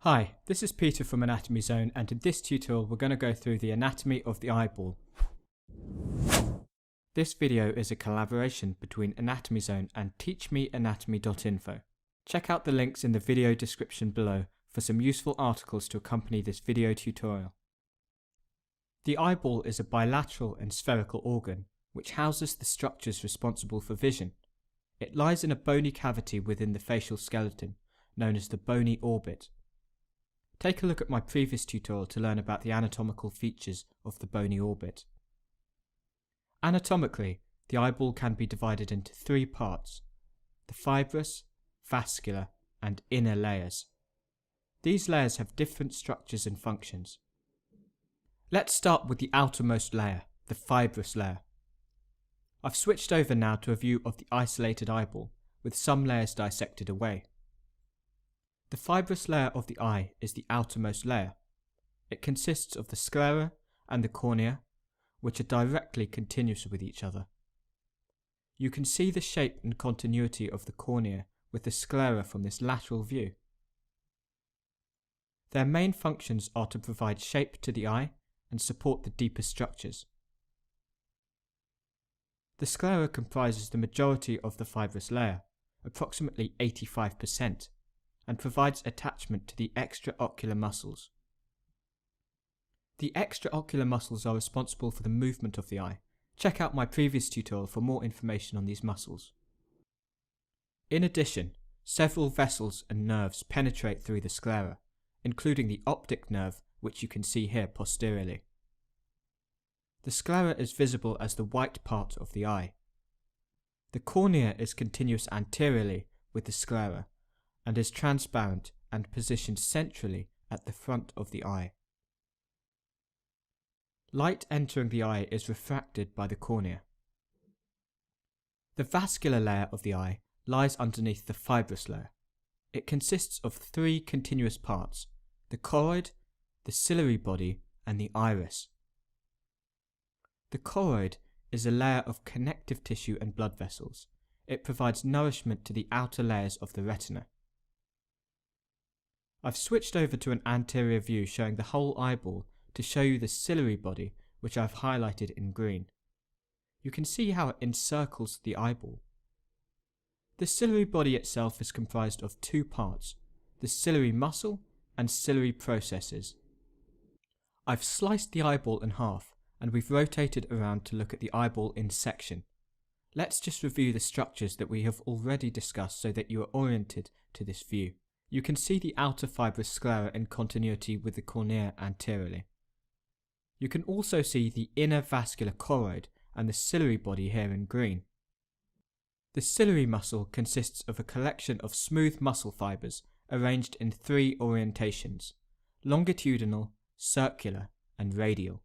Hi, this is Peter from Anatomy Zone, and in this tutorial we're going to go through the anatomy of the eyeball. This video is a collaboration between Anatomy Zone and teachmeanatomy.info. Check out the links in the video description below for some useful articles to accompany this video tutorial. The eyeball is a bilateral and spherical organ which houses the structures responsible for vision. It lies in a bony cavity within the facial skeleton, known as the bony orbit. Take a look at my previous tutorial to learn about the anatomical features of the bony orbit. Anatomically, the eyeball can be divided into three parts: the fibrous, vascular, and inner layers. These layers have different structures and functions. Let's start with the outermost layer, the fibrous layer. I've switched over now to a view of the isolated eyeball, with some layers dissected away. The fibrous layer of the eye is the outermost layer. It consists of the sclera and the cornea, which are directly continuous with each other. You can see the shape and continuity of the cornea with the sclera from this lateral view. Their main functions are to provide shape to the eye and support the deeper structures. The sclera comprises the majority of the fibrous layer, approximately 85%. And provides attachment to the extraocular muscles. The extraocular muscles are responsible for the movement of the eye. Check out my previous tutorial for more information on these muscles. In addition, several vessels and nerves penetrate through the sclera, including the optic nerve, which you can see here posteriorly. The sclera is visible as the white part of the eye. The cornea is continuous anteriorly with the sclera, and is transparent and positioned centrally at the front of the eye. Light entering the eye is refracted by the cornea. The vascular layer of the eye lies underneath the fibrous layer. It consists of three continuous parts: the choroid, the ciliary body, and the iris. The choroid is a layer of connective tissue and blood vessels. It provides nourishment to the outer layers of the retina. I've switched over to an anterior view showing the whole eyeball to show you the ciliary body, which I've highlighted in green. You can see how it encircles the eyeball. The ciliary body itself is comprised of two parts: the ciliary muscle and ciliary processes. I've sliced the eyeball in half, and we've rotated around to look at the eyeball in section. Let's just review the structures that we have already discussed so that you are oriented to this view. You can see the outer fibrous sclera in continuity with the cornea anteriorly. You can also see the inner vascular choroid and the ciliary body here in green. The ciliary muscle consists of a collection of smooth muscle fibers arranged in three orientations: longitudinal, circular, and radial.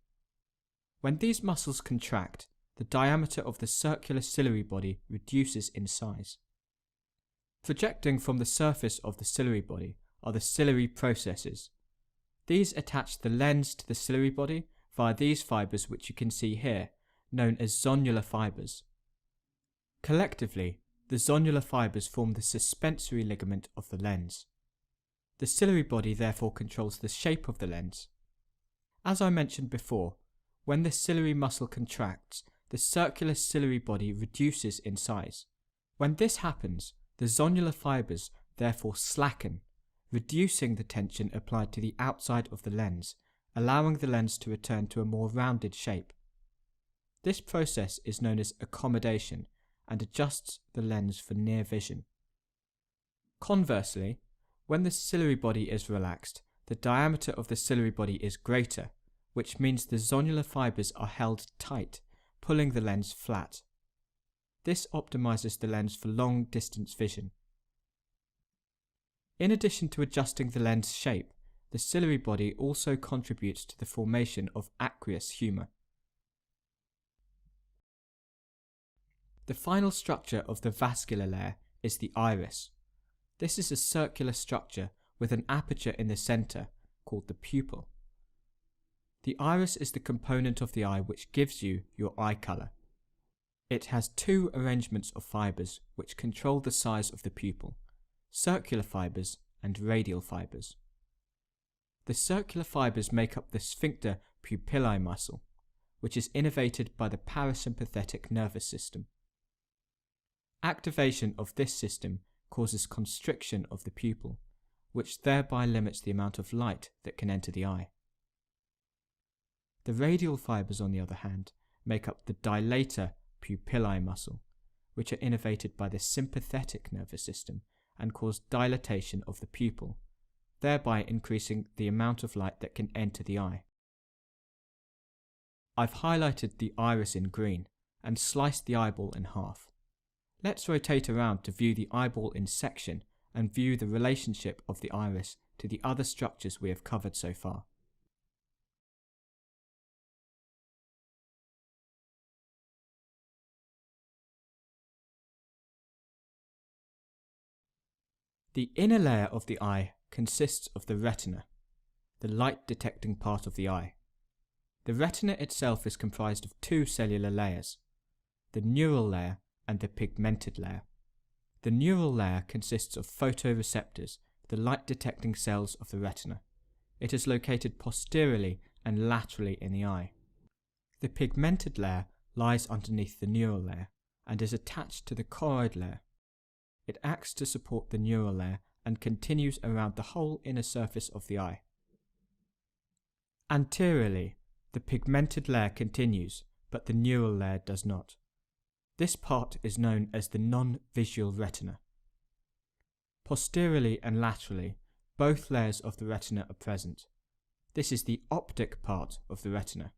When these muscles contract, the diameter of the circular ciliary body reduces in size. Projecting from the surface of the ciliary body are the ciliary processes. These attach the lens to the ciliary body via these fibers, which you can see here, known as zonular fibers. Collectively, the zonular fibers form the suspensory ligament of the lens. The ciliary body therefore controls the shape of the lens. As I mentioned before, when the ciliary muscle contracts, the circular ciliary body reduces in size. When this happens, the zonular fibers therefore slacken, reducing the tension applied to the outside of the lens, allowing the lens to return to a more rounded shape. This process is known as accommodation and adjusts the lens for near vision. Conversely, when the ciliary body is relaxed, the diameter of the ciliary body is greater, which means the zonular fibers are held tight, pulling the lens flat. This optimizes the lens for long-distance vision. In addition to adjusting the lens shape, the ciliary body also contributes to the formation of aqueous humor. The final structure of the vascular layer is the iris. This is a circular structure with an aperture in the center called the pupil. The iris is the component of the eye which gives you your eye color. It has two arrangements of fibers which control the size of the pupil: circular fibers and radial fibers. The circular fibers make up the sphincter pupillae muscle, which is innervated by the parasympathetic nervous system. Activation of this system causes constriction of the pupil, which thereby limits the amount of light that can enter the eye. The radial fibers, on the other hand, make up the dilator pupillae muscle, which are innervated by the sympathetic nervous system and cause dilatation of the pupil, thereby increasing the amount of light that can enter the eye. I've highlighted the iris in green and sliced the eyeball in half. Let's rotate around to view the eyeball in section and view the relationship of the iris to the other structures we have covered so far. The inner layer of the eye consists of the retina, the light detecting part of the eye. The retina itself is comprised of two cellular layers, the neural layer and the pigmented layer. The neural layer consists of photoreceptors, the light detecting cells of the retina. It is located posteriorly and laterally in the eye. The pigmented layer lies underneath the neural layer and is attached to the choroid layer. It acts to support the neural layer and continues around the whole inner surface of the eye. Anteriorly, the pigmented layer continues, but the neural layer does not. This part is known as the non-visual retina. Posteriorly and laterally, both layers of the retina are present. This is the optic part of the retina.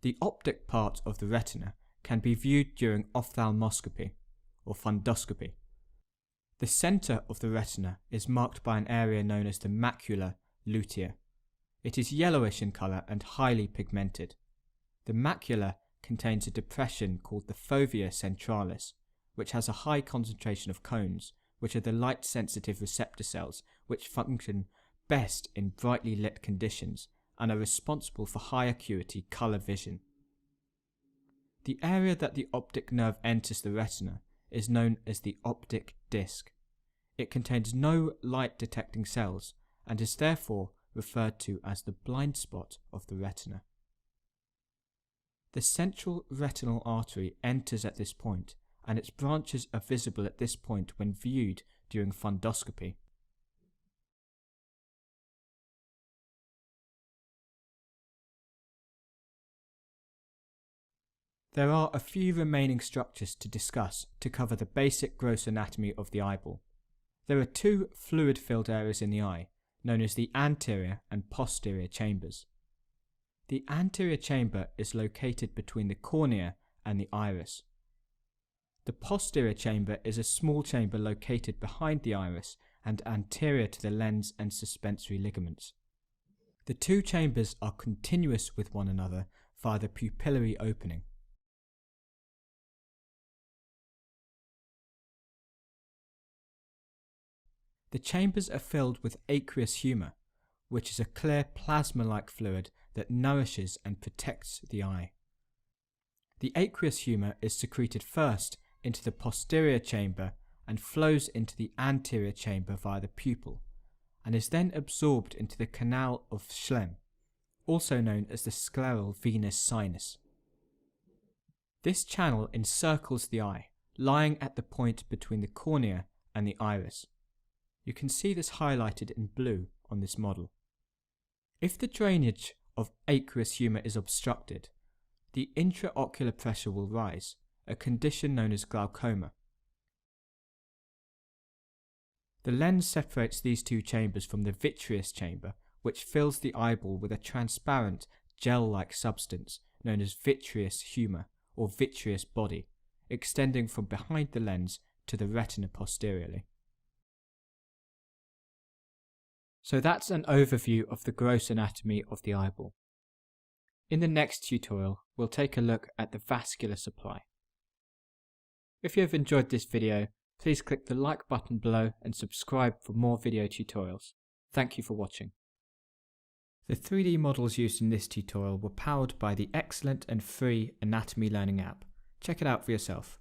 The optic part of the retina can be viewed during ophthalmoscopy or fundoscopy. The center of the retina is marked by an area known as the macula lutea. It is yellowish in color and highly pigmented. The macula contains a depression called the fovea centralis, which has a high concentration of cones, which are the light-sensitive receptor cells which function best in brightly lit conditions and are responsible for high acuity color vision. The area that the optic nerve enters the retina is known as the optic disc. It contains no light-detecting cells and is therefore referred to as the blind spot of the retina. The central retinal artery enters at this point, and its branches are visible at this point when viewed during fundoscopy. There are a few remaining structures to discuss to cover the basic gross anatomy of the eyeball. There are two fluid-filled areas in the eye, known as the anterior and posterior chambers. The anterior chamber is located between the cornea and the iris. The posterior chamber is a small chamber located behind the iris and anterior to the lens and suspensory ligaments. The two chambers are continuous with one another via the pupillary opening. The chambers are filled with aqueous humor, which is a clear plasma-like fluid that nourishes and protects the eye. The aqueous humor is secreted first into the posterior chamber and flows into the anterior chamber via the pupil, and is then absorbed into the canal of Schlemm, also known as the scleral venous sinus. This channel encircles the eye, lying at the point between the cornea and the iris. You can see this highlighted in blue on this model. If the drainage of aqueous humor is obstructed, the intraocular pressure will rise, a condition known as glaucoma. The lens separates these two chambers from the vitreous chamber, which fills the eyeball with a transparent, gel-like substance known as vitreous humor or vitreous body, extending from behind the lens to the retina posteriorly. So that's an overview of the gross anatomy of the eyeball. In the next tutorial, we'll take a look at the vascular supply. If you have enjoyed this video, please click the like button below and subscribe for more video tutorials. Thank you for watching. The 3D models used in this tutorial were powered by the excellent and free Anatomy Learning app. Check it out for yourself.